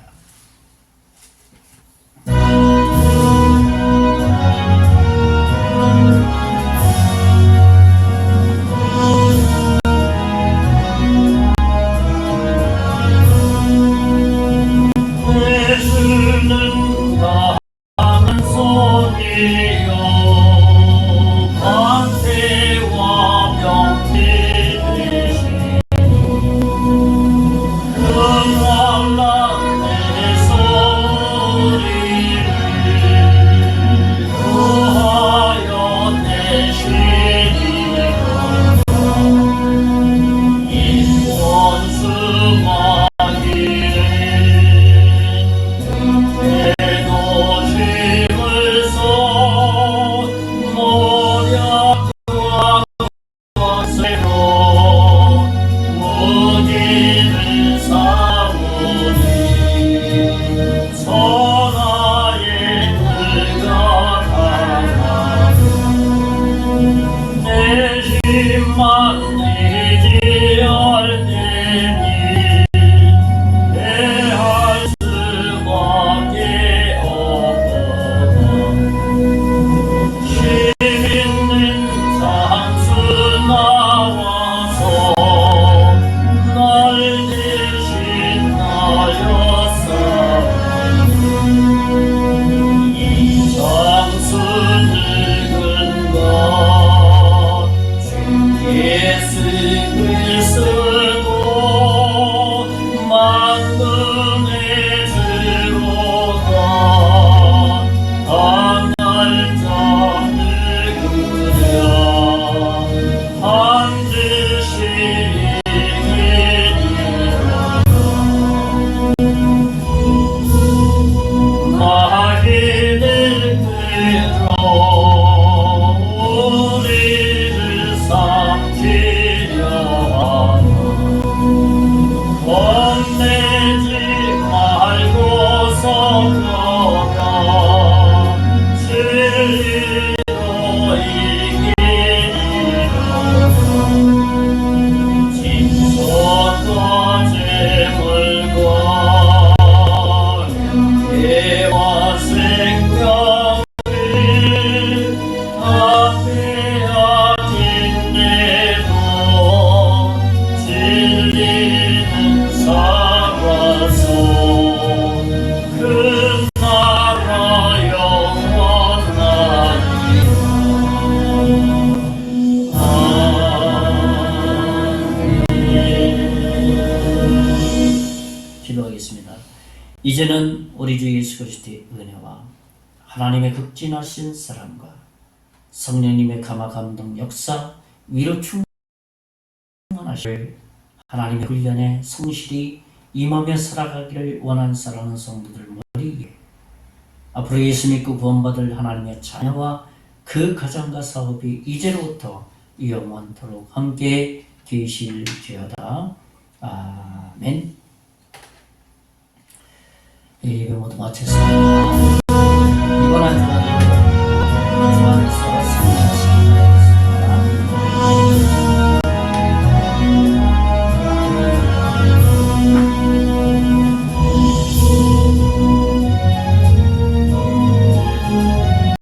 이제는 우리 주 예수 그리스도의 은혜와 하나님의 극진하신 사랑과 성령님의 감화 감동 역사 위로 충만하실 하나님의 훈련에 성실히 임하며 살아가기를 원하는 사랑하는 성도들 머리 위에 앞으로 예수 믿고 구원받을 하나님의 자녀와 그 가정과 사업이 이제로부터 영원토록 함께 계실지어다. 아멘. 예배 모두 마쳤습니다.